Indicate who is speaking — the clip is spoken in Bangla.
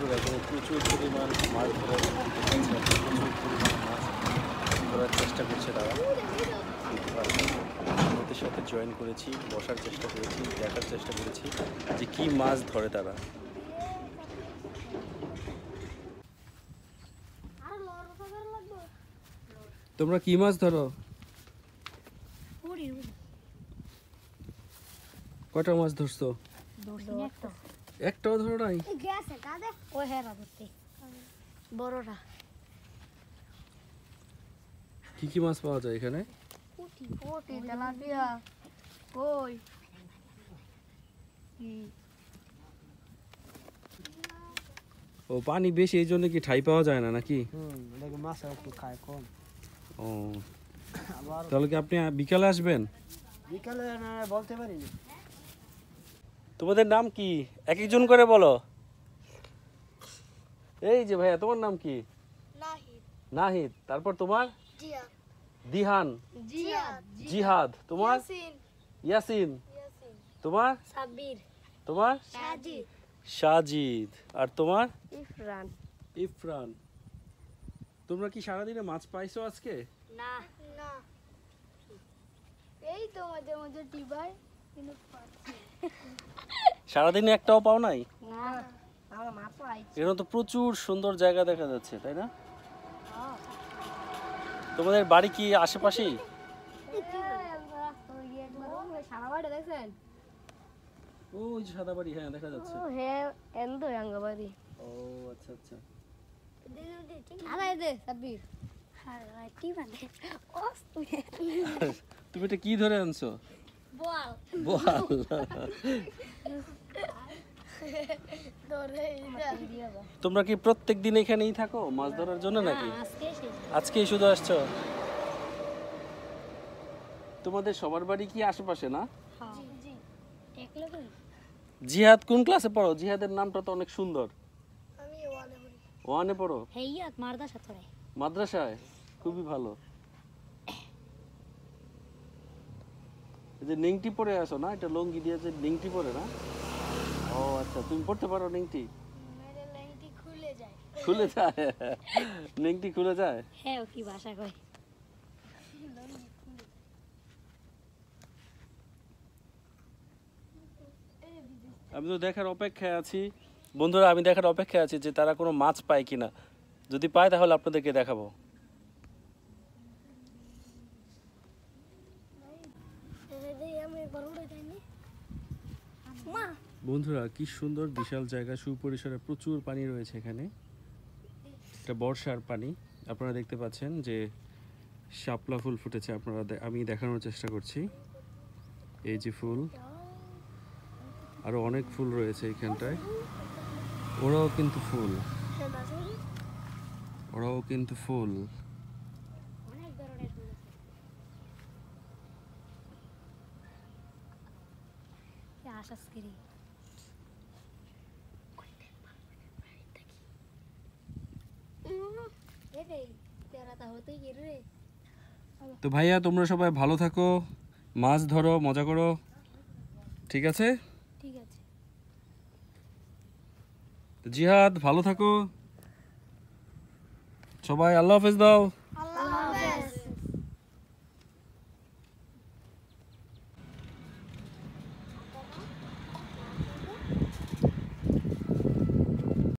Speaker 1: বন্ধুরা এখানে প্রচুর পরিমাণ মাছ ধরার চেষ্টা করছে তারা। ওদের সাথে জয়েন করেছি, বসার চেষ্টা করেছি, দেখার চেষ্টা করেছি যে কি মাছ ধরে তারা। তোমরা কি মাছ ধরো? কয়টা মাছ ধরছো? একটাও ধরো নাই? কি কি মাছ পাওয়া যায় এখানে? ও পানি বেশি এই জন্য কি ঠাই পাওয়া যায় না নাকি? ও তাহলে কি আপনি বিকালে আসবেন?
Speaker 2: বিকালে বলতে পারি না।
Speaker 1: তোমাদের নাম কি এক একজন করে বলো। এই যে ভাইয়া তোমার নাম কি? নাহিদ। তারপর তোমার? দিহান। জিহাদ। তোমার? ইয়াসিন। তোমার? তোমার? সাজিদ। আর তোমার? ইফরান। তোমরা কি সারাদিনে মাছ পাইছো আজকে?
Speaker 3: না না, এই তো মাঝে মাঝে টিভাই কিন্তু
Speaker 1: সারাদিনে একটাও পাও নাই?
Speaker 3: না, আমার মা তো আইছে।
Speaker 1: এখানে তো প্রচুর সুন্দর জায়গা দেখা যাচ্ছে, তাই না? তোমাদের বাড়ি কি আশেপাশেই? ওই যে সাদা বাড়ি, হ্যাঁ দেখা যাচ্ছে।
Speaker 3: ও হ্যাঁ, এন্ড আঙ্গবাড়ি।
Speaker 1: ও আচ্ছা আচ্ছা।
Speaker 3: আরে দে সাব্বির। হ্যাঁ, টিভানে।
Speaker 1: তুমি এটা কি ধরে আনছো?
Speaker 3: বল।
Speaker 1: বল। তোমরা কি প্রত্যেক দিন এখানেই থাকো মাছ ধরার জন্য নাকি? আজকেই শুধু আসছো? তোমাদের সবার বাড়ি কি আশেপাশে না? জিহাদ কোন ক্লাসে পড়ো? জিহাদের নামটা তো অনেক সুন্দর।
Speaker 3: আমি
Speaker 1: ওয়ানে পড়ো?
Speaker 3: হেইয়াত মাদ্রাসা পড়ে।
Speaker 1: মাদ্রাসায়? খুবই ভালো। এই যে নেংটি পরে আসো না, এটা লঙ্গি দিয়ে যে নেংটি পরে না? ও আচ্ছা, তুমি পড়তে পারো নেংটি?
Speaker 3: মেরে লেংটি খুলে যায়।
Speaker 1: খুলে যায়? নেংটি খুলে যায়?
Speaker 3: হ্যাঁ, ও কি ভাষা কয়?
Speaker 1: আমি তো দেখার অপেক্ষায় আছি বন্ধুরা, আমি দেখার অপেক্ষায় আছি যে তারা কোনো মাছ পায় কিনা। যদি পায় তাহলে আপনাদেরকে দেখাবো। বন্ধুরা কি সুন্দর বিশাল জায়গা, সুপরিসরে প্রচুর পানি রয়েছে এখানে। এটা বর্ষার পানি, আপনারা দেখতে পাচ্ছেন যে শাপলা ফুল ফুটেছে। আমি দেখানোর চেষ্টা করছি। এই যে ফুল, আরো অনেক ফুল রয়েছে এখানটায়। ওরাও কিন্তু ফুল।
Speaker 3: অনেক ধরনের ফুল আছে। আশাস্কিরি
Speaker 1: তো ভাইয়া তোমরা সবাই ভালো থাকো, মাছ ধরো, মজা করো, ঠিক আছে?
Speaker 3: ঠিক আছে।
Speaker 1: জিহাদ ভালো থাকো, সবাই আল্লাহ হাফেজ দাও।